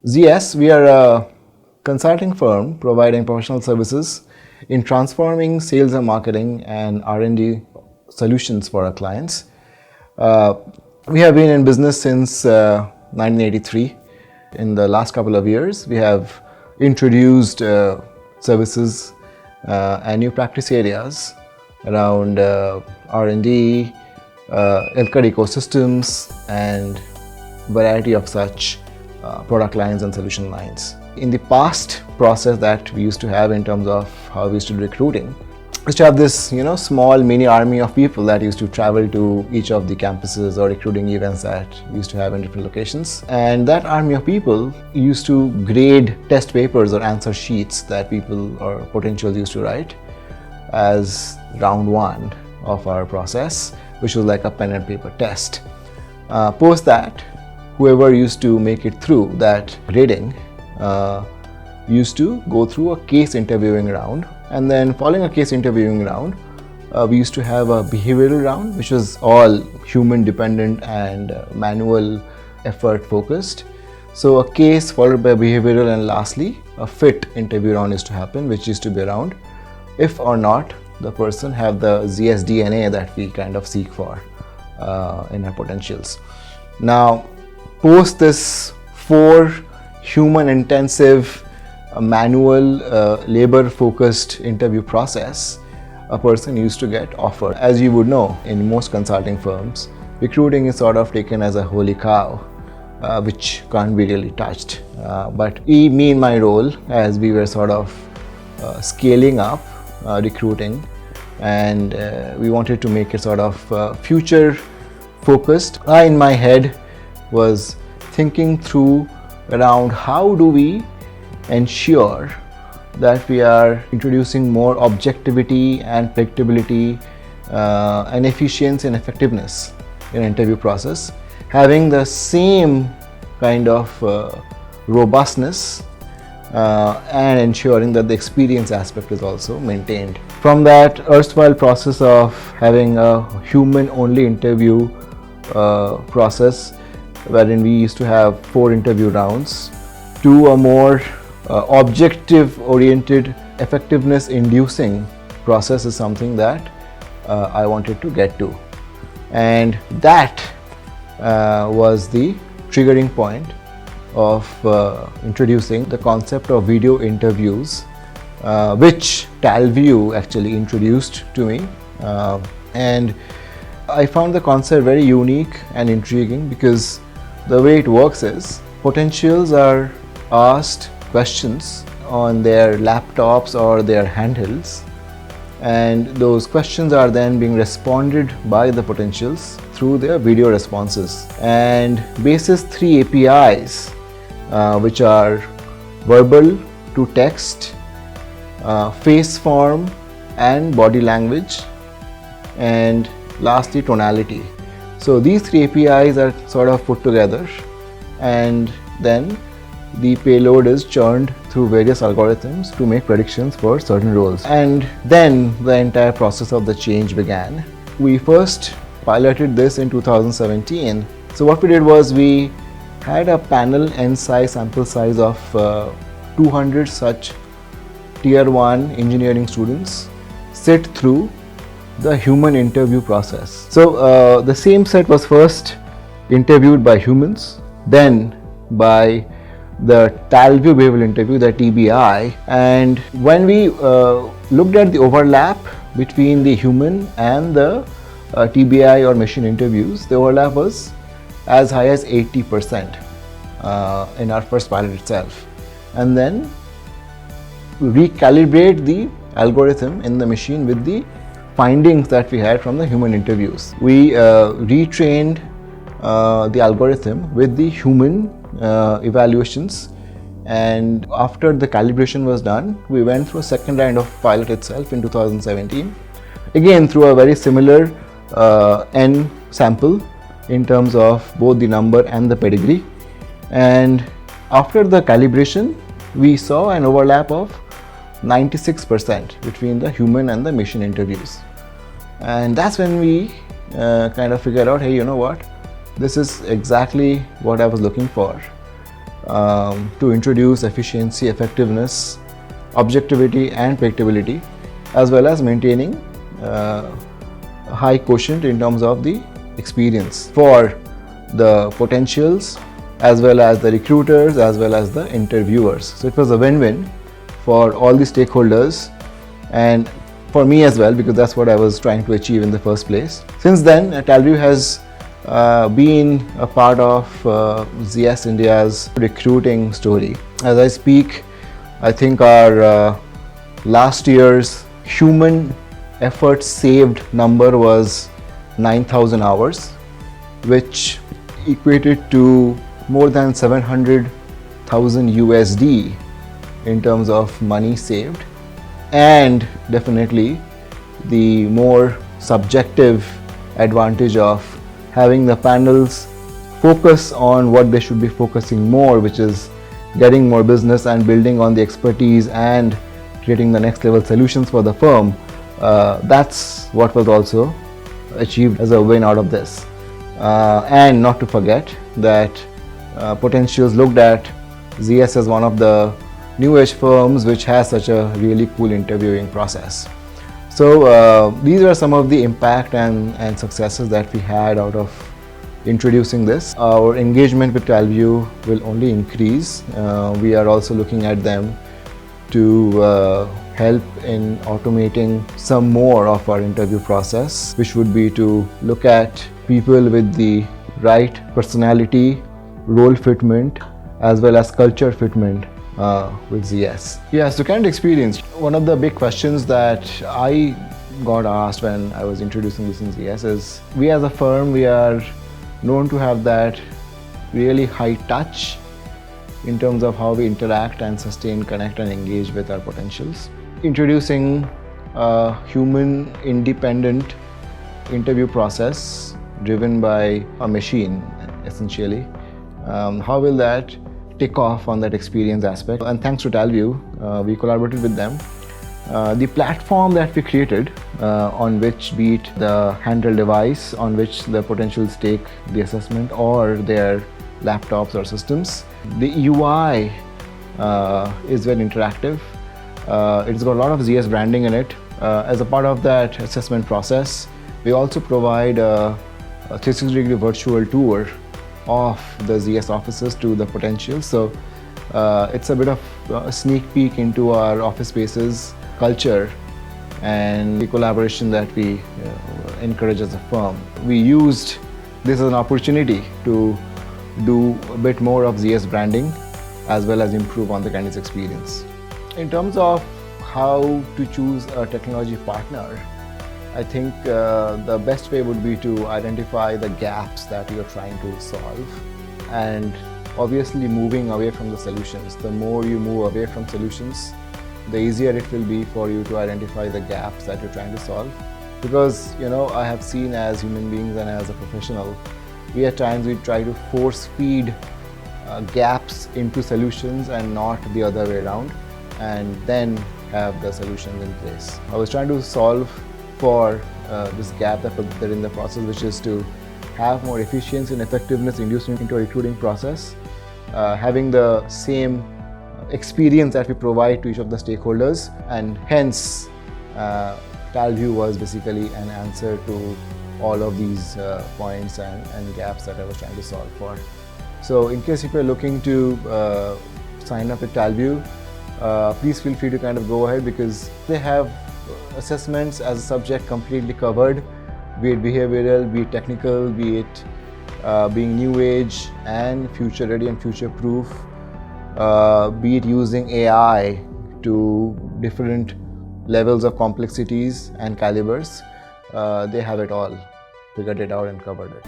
Yes, we are a consulting firm providing professional services in transforming sales and marketing and R&D solutions for our clients. We have been in business since 1983. In the last couple of years, we have introduced services and new practice areas around R&D, healthcare ecosystems, and variety of such product lines and solution lines. In the past process that we used to have in terms of how we used to do recruiting, we used to have this small mini army of people that used to travel to each of the campuses or recruiting events that we used to have in different locations. And that army of people used to grade test papers or answer sheets that people or potentials used to write as round one of our process, which was like a pen and paper test. Post that, whoever used to make it through that grading used to go through a case interviewing round, and then following a case interviewing round, we used to have a behavioral round, which was all human dependent and manual effort focused. So a case followed by behavioral, and lastly a fit interview round used to happen, which used to be around if or not the person have the ZS DNA that we kind of seek for in our potentials. Now, post this 4 human intensive manual labor focused interview process, a person used to get offered. As you would know, in most consulting firms, recruiting is sort of taken as a holy cow, which can't be really touched. But me in my role, as we were sort of scaling up recruiting, and we wanted to make it sort of future focused, I in my head was thinking through around how do we ensure that we are introducing more objectivity and predictability and efficiency and effectiveness in interview process, having the same kind of robustness and ensuring that the experience aspect is also maintained. From that erstwhile process of having a human only interview process, wherein we used to have 4 interview rounds, to a more objective oriented effectiveness inducing process is something that I wanted to get to, and that was the triggering point of introducing the concept of video interviews, which Talview actually introduced to me, and I found the concept very unique and intriguing, because the way it works is potentials are asked questions on their laptops or their handhelds, and those questions are then being responded by the potentials through their video responses, and basis 3 APIs, which are verbal to text, face form and body language, and lastly tonality. So these 3 APIs are sort of put together, and then the payload is churned through various algorithms to make predictions for certain roles. And then the entire process of the change began. We first piloted this in 2017. So what we did was we had a panel N size sample size of 200 such tier 1 engineering students sit through the human interview process. So the same set was first interviewed by humans, then by the Talview Behavioural Interview, the TBI, and when we looked at the overlap between the human and the TBI or machine interviews, the overlap was as high as 80% in our first pilot itself. And then recalibrate the algorithm in the machine with the findings that we had from the human interviews. We retrained the algorithm with the human evaluations, and after the calibration was done, we went through a second round of pilot itself in 2017, again through a very similar N sample in terms of both the number and the pedigree, and after the calibration we saw an overlap of 96% between the human and the machine interviews. And that's when we kind of figured out, hey, you know what, this is exactly what I was looking for. to introduce efficiency, effectiveness, objectivity and predictability, as well as maintaining a high quotient in terms of the experience for the potentials as well as the recruiters as well as the interviewers. So it was a win-win for all the stakeholders and for me as well, because that's what I was trying to achieve in the first place. Since then, Talview has been a part of ZS India's recruiting story. As I speak, I think our last year's human effort saved number was 9,000 hours, which equated to more than 700,000 USD in terms of money saved, and definitely the more subjective advantage of having the panels focus on what they should be focusing more, which is getting more business and building on the expertise and creating the next level solutions for the firm. That's what was also achieved as a win out of this. And not to forget that Potentials looked at ZS as one of the new age firms which has such a really cool interviewing process. So these are some of the impact and successes that we had out of introducing this. Our engagement with Talview will only increase. We are also looking at them to help in automating some more of our interview process, which would be to look at people with the right personality, role fitment, as well as culture fitment with ZS. Yeah, so kind of experience. One of the big questions that I got asked when I was introducing this in ZS is, we as a firm, we are known to have that really high touch in terms of how we interact and sustain, connect and engage with our potentials. Introducing a human independent interview process driven by a machine essentially. How will that take off on that experience aspect? And thanks to Talview, we collaborated with them. The platform that we created on which, be it the handheld device on which the potentials take the assessment or their laptops or systems, the UI is very interactive. It's got a lot of ZS branding in it. As a part of that assessment process, we also provide a 360-degree virtual tour of the ZS offices to the potentials. So it's a bit of a sneak peek into our office spaces, culture and the collaboration that we encourage as a firm. We used this as an opportunity to do a bit more of ZS branding as well as improve on the candidate's experience. In terms of how to choose a technology partner, I think the best way would be to identify the gaps that you're trying to solve, and obviously moving away from the solutions. The more you move away from solutions, the easier it will be for you to identify the gaps that you're trying to solve. Because, you know, I have seen as human beings and as a professional, we at times we try to force feed gaps into solutions and not the other way around, and then have the solutions in place. I was trying to solve for this gap that was there in the process, which is to have more efficiency and effectiveness induced into a recruiting process, having the same experience that we provide to each of the stakeholders, and hence Talview was basically an answer to all of these points and gaps that I was trying to solve for. So in case if you're looking to sign up with Talview, please feel free to kind of go ahead, because they have assessments as a subject completely covered, be it behavioral, be it technical, be it being new age and future ready and future proof, be it using AI to different levels of complexities and calibers. They have it all, figured it out and covered it.